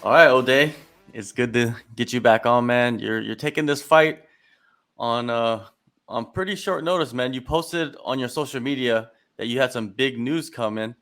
All right, Ode. It's good to get you back on, man. You're taking this fight on pretty short notice, man. You posted on your social media that you had some big news coming,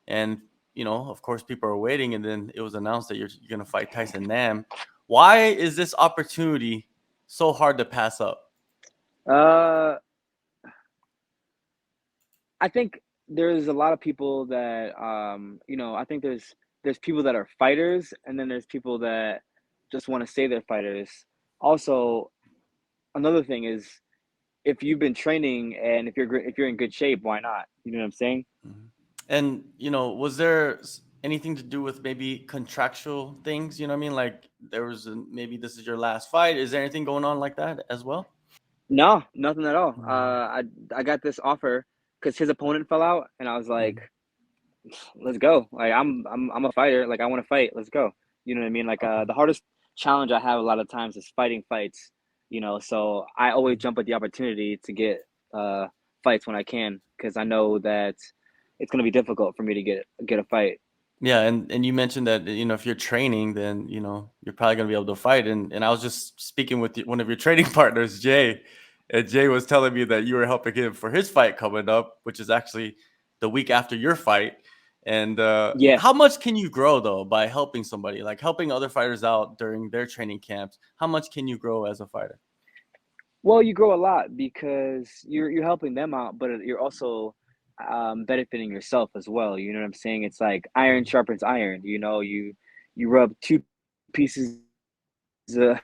and of course, people are waiting. And then it was announced that you're gonna fight Tyson Nam. Why is this opportunity so hard to pass up? Uh, I think there's a lot of people that I think there's people that are fighters, and then there's people that just want to say they're fighters. Also, another thing is if you've been training and if you're in good shape, why not? You know what I'm saying? Mhm. And was there anything to do with maybe contractual things? You know what I mean? Like there was maybe this is your last fight. Is there anything going on like that as well? No, nothing at all. Mm, I got this offer because his opponent fell out, and I was like, mm. let's go. Like I'm a fighter. Like I want to fight. Let's go. You know what I mean? Like Okay. the hardest challenge I have a lot of times is fighting fights. So I always Mm. jump at the opportunity to get uh fights when I can because I know that it's gonna be difficult for me to get a fight. Yeah, and you mentioned that if you're training, then you're probably gonna be able to fight. And I was just speaking with one of your training partners, Jay, and Jay was telling me that you were helping him for his fight coming up, which is actually the week after your fight. And Yeah. how much can you grow though by helping somebody, like helping other fighters out during their training camps? How much can you grow as a fighter? Well, you grow a lot because you're helping them out, but you're also benefiting yourself as well. You know what I'm saying? It's like iron Mhm. sharpens iron. You rub two pieces of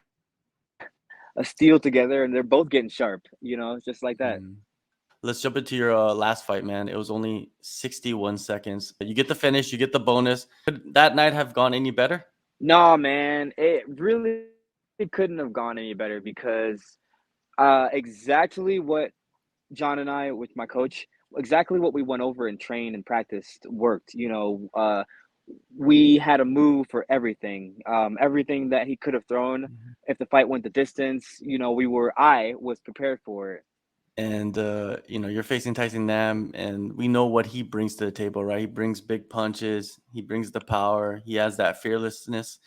a steel together, and they're both getting sharp. It's just like that. Mhm. Let's jump into your last fight, man. It was only 61 seconds. You get the finish, you get the bonus. Could that night have gone any better? No, man, it really couldn't have gone any better because exactly what John and I, with my coach, exactly what we went over and trained and practiced worked. We had a move for everything, everything that he could have thrown. Mhm. If the fight went the distance, I was prepared for it. And you're facing Tyson Nam, and we know what he brings to the table, right? He brings big punches, he brings the power, he has that fearlessness.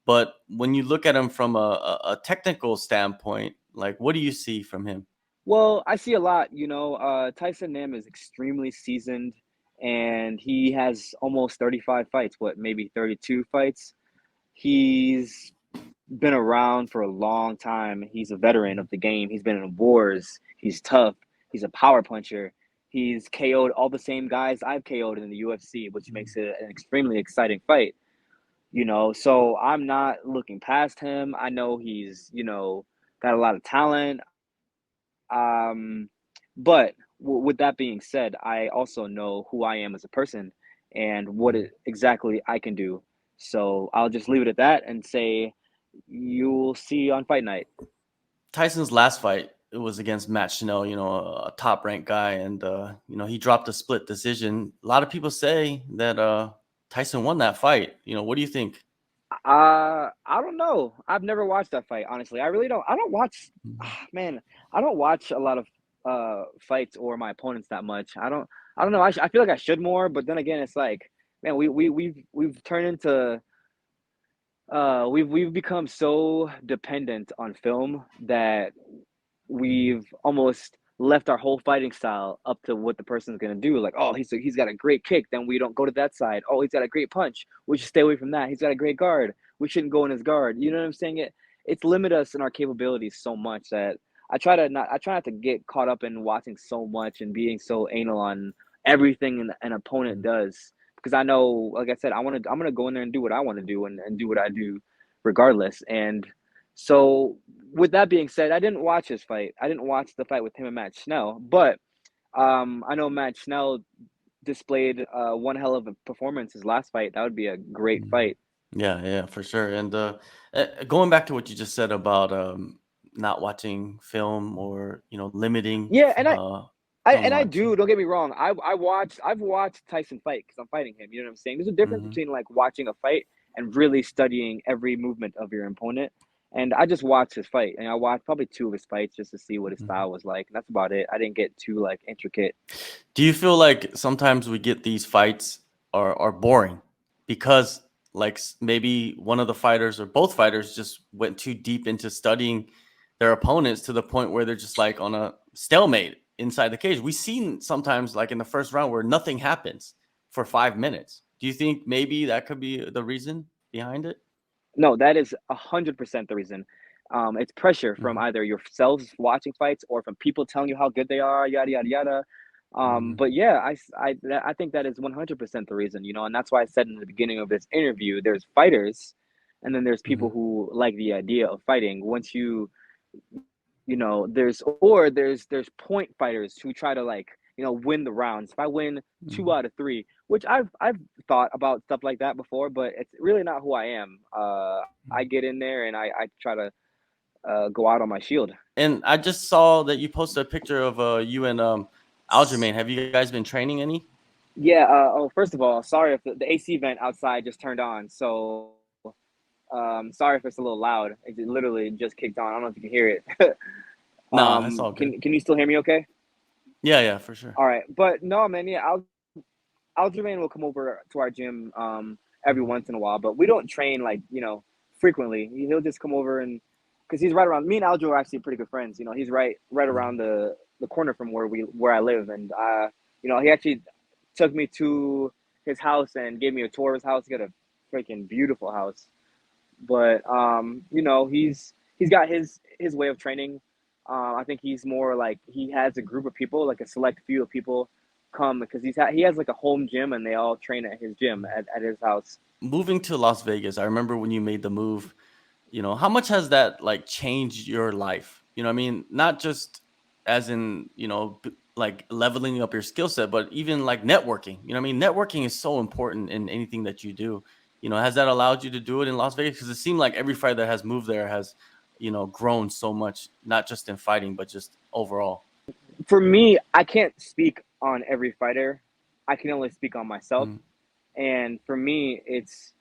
But when you look at him from a technical standpoint, like what do you see from him? Well, I see a lot. Tyson Nam is extremely seasoned, and he has almost 35 fights. What, maybe 32 fights? He's been around for a long time. He's a veteran of the game. He's been in wars. He's tough. He's a power puncher. He's KO'd all the same guys I've KO'd in the UFC, which makes it an extremely exciting fight. So I'm not looking past him. I know he's, got a lot of talent. Um, but with that being said, I also know who I am as a person and exactly I can do. So I'll just leave it at that and say you'll see on fight night. Tyson's last fight, it was against Matt Schnell, a top ranked guy, and he dropped a split decision. A lot of people say that Tyson won that fight. What do you think? I don't know. I've never watched that fight, honestly. I really don't. I don't watch, Mhm. man. I don't watch a lot of fights or my opponents that much. I don't know. I feel like I should more, but then again, it's like, man, we've turned into we've become so dependent on film that Mhm. we've almost left our whole fighting style up to what the person's gonna do. Like, oh, he's got a great kick, then we don't go to that side. Oh, he's got a great punch, we should stay away from that. He's got a great guard, we shouldn't go in his guard. You know what I'm saying? It's limited us in our capabilities so much that I try not to get caught up in watching so much and being so anal on everything an opponent Mhm. does because I know, like I said, I'm gonna go in there and do what I want to do and do what I do regardless. And so, with that being said, I didn't watch his fight. I didn't watch the fight with him and Matt Schnell, but I know Matt Schnell displayed one hell of a performance his last fight. That would be a great Mhm. fight. Yeah, yeah, for sure. And going back to what you just said about not watching film or limiting Yeah, and film I do. watching. Don't get me wrong. I've watched Tyson fight because I'm fighting him. You know what I'm saying? There's a difference Hmm. between like watching a fight and really studying every movement of your opponent. And I just watched his fight, and I watched probably two of his fights just to see what his Hmm. style was like. And that's about it. I didn't get too like intricate. Do you feel like sometimes we get these fights are boring because like maybe one of the fighters or both fighters just went too deep into studying their opponents to the point where they're just like on a stalemate inside the cage. We've seen sometimes like in the first round where nothing happens for 5 minutes. Do you think maybe that could be the reason behind it? No, that is 100% the reason. It's pressure from Hmm. either yourselves watching fights or from people telling you how good they are, yada yada yada. Hmm. But yeah, I think that is 100% the reason, and that's why I said in the beginning of this interview, there's fighters, and then there's people Hmm. who like the idea of fighting. Once there's point fighters who try to like win the rounds. If I win two Hmm. out of three, which I've thought about stuff like that before, but it's really not who I am. I get in there and I try to go out on my shield. And I just saw that you posted a picture of you and Aljamain. Have you guys been training any? Yeah. First of all, sorry if the AC vent outside just turned on. So sorry if it's a little loud. It literally just kicked on. I don't know if you can hear it. Nah, that's all good. Can you still hear me? Okay. Yeah, yeah, for sure. All right. But no, man. Yeah, Aljamain will come over to our gym every Hmm. once in a while, but we don't train like frequently. He'll just come over and because he's right around. Me and Aljo are actually pretty good friends. He's right around Hmm. the corner from where I live, and he actually took me to his house and gave me a tour of his house. He got a freaking beautiful house, but he's got his way of training. I think he's more like he has a group of people, like a select few of people, come because he has like a home gym and they all train at his gym at his house. Moving to Las Vegas, I remember when you made the move. How much has that like changed your life? I mean, not just as in, like leveling up your skill set, but even like networking. I mean, networking is so important in anything that you do. Has that allowed you to do it in Las Vegas? Because it seemed like every fighter that has moved there has, grown so much, not just in fighting, but just overall. For me, I can't speak on every fighter. I can only speak on myself. Mm. And for me, it's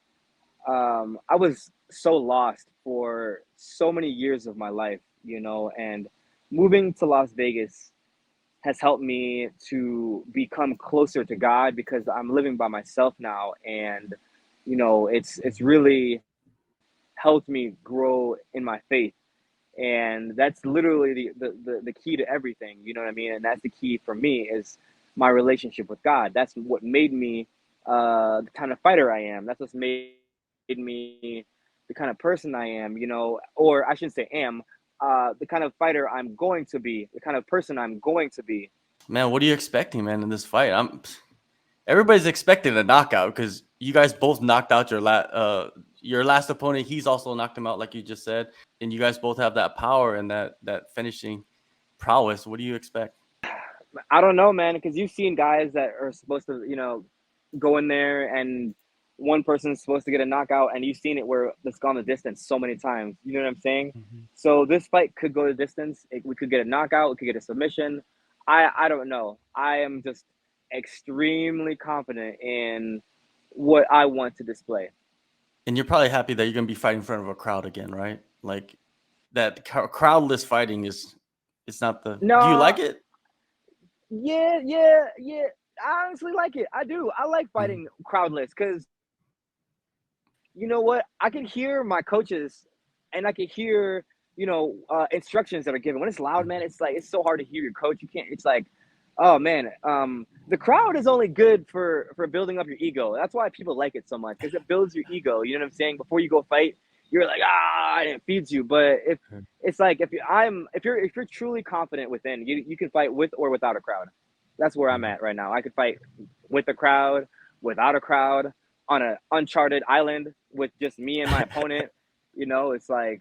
I was so lost for so many years of my life, and moving to Las Vegas has helped me to become closer to God because I'm living by myself now, and it's Mhm. really helped me grow in my faith, and that's literally the key to everything. You know what I mean? And that's the key for me is my relationship with God. That's what made me the kind of fighter I am. That's what's made me the kind of person I am. Or I shouldn't say am. The kind of fighter I'm going to be, the kind of person I'm going to be. Man, what are you expecting, man, in this fight? Everybody's expecting a knockout because you guys both knocked out your last opponent. He's also knocked him out, like you just said, and you guys both have that power and that finishing prowess. What do you expect? I don't know, man, because you've seen guys that are supposed to, go in there and one person's supposed to get a knockout, and you've seen it where it's gone the distance so many times. You know what I'm saying? Mhm. So this fight could go the distance. We could get a knockout. We could get a submission. I don't know. I am just extremely confident in what I want to display. And you're probably happy that you're gonna be fighting in front of a crowd again, right? Like that crowdless fighting is. It's not the. Do you No, like it? yeah, yeah, yeah. I honestly like it. I do. I like Mhm. fighting crowdless because you know what? I can hear my coaches and I can hear, instructions that are given. When it's loud, man, Mhm. it's like it's so hard to hear your coach. You can't, it's like, oh man, the crowd is only good for building up your ego. That's why people like it so much because it builds your ego. You know what I'm saying? Before you go fight, you're like, and it feeds you. But if it's like if you're truly confident within, you can fight with or without a crowd. That's where I'm Mhm. at right now. I could fight with a crowd, without a crowd, on an uncharted island with just me and my opponent. It's like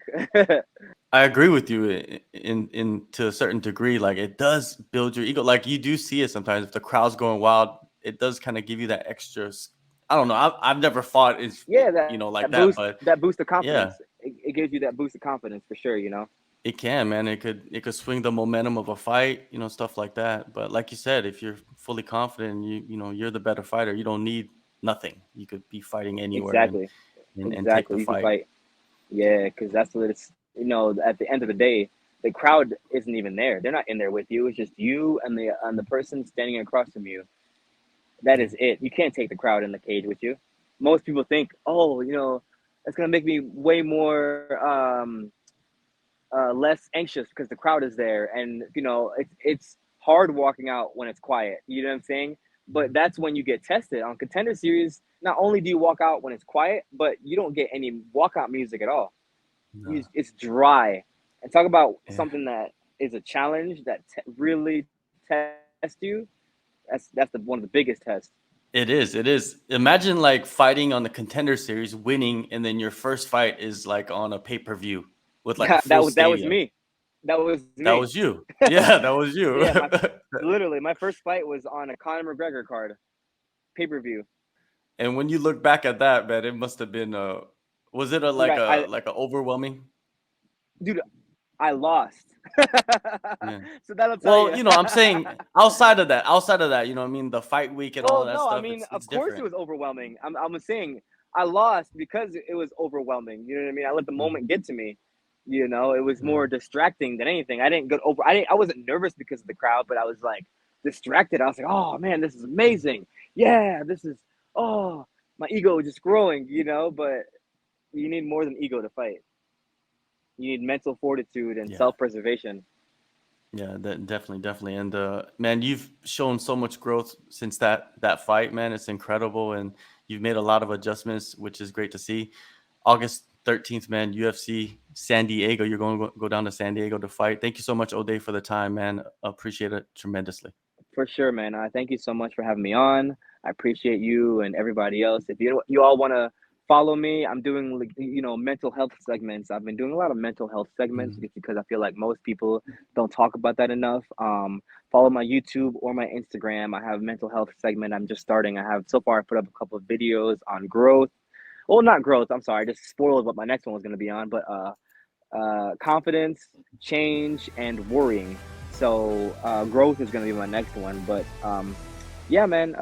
I agree with you in to a certain degree. Like it does build your ego. Like you do see it sometimes. If the crowd's going wild, it does kind of give you that extra. I don't know. I've never fought yeah, that, like that that, boost but that boost of yeah, confidence. It gives you that boost of confidence for sure. it can, man. It could swing the momentum of a fight, stuff like that. But like you said, if you're fully confident, and you're the better fighter. You don't need nothing. You could be fighting anywhere and Exactly, and take the exactly. You can fight. fight. Yeah, because that's what it's. At the end of the day, the crowd isn't even there. They're not in there with you. It's just you and the person standing across from you. That is it. You can't take the crowd in the cage with you. most people think, oh, it's gonna make me way more less anxious because the crowd is there, and it's hard walking out when it's quiet. You know what I'm saying? But that's when you get tested on Contender Series. Not only do you walk out when it's quiet, but you don't get any walkout music at all. No. It's dry. And talk about Yeah. something that is a challenge that really tests you. That's one of the biggest tests. It is. It is. Imagine like fighting on the Contender Series, winning, and then your first fight is like on a pay-per-view with like a full That was stadium. me. That was That me. was you. Yeah, that was you. Yeah, literally my first fight was on a Conor McGregor card, pay-per-view. And when you look back at that, man, it must have been was it a Dude, I like a overwhelming? dude, I lost. Yeah. So that'll tell Well, you. I'm saying outside of that, you know what I mean, the fight week and all Well, of that no, I stuff, mean, it's of course it different. was overwhelming. I'm saying I lost because it was overwhelming. You know what I mean? I let the Mhm. moment get to me. It was Yeah. more distracting than anything. I didn't get over. I wasn't nervous because of the crowd, but I was like distracted. I was like, oh man, this is amazing. Yeah, this is. Oh, my ego was just growing. But you need more than ego to fight. You need mental fortitude and Yeah. self-preservation. Yeah, definitely. And man, you've shown so much growth since that fight, man. It's incredible, and you've made a lot of adjustments, which is great to see. August 13th, man, UFC San Diego. You're going to go down to San Diego to fight. Thank you so much, Ode, for the time, man. Appreciate it tremendously. For sure, man. Thank you so much for having me on. I appreciate you and everybody else. If you all want to follow me, I'm doing mental health segments. I've been doing a lot of mental health segments Mhm. just because I feel like most people don't talk about that enough. Follow my YouTube or my Instagram. I have a mental health segment. I'm just starting. I have so far I put up a couple of videos on growth. Well, not growth. I'm sorry. I just spoiled what my next one was going to be on, but confidence, change, and worrying. So growth is going to be my next one. But yeah, man,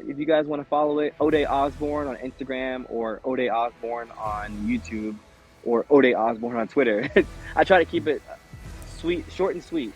if you guys want to follow it, Ode Osbourne on Instagram or Ode Osbourne on YouTube or Ode Osbourne on Twitter. I try to keep it sweet, short and sweet.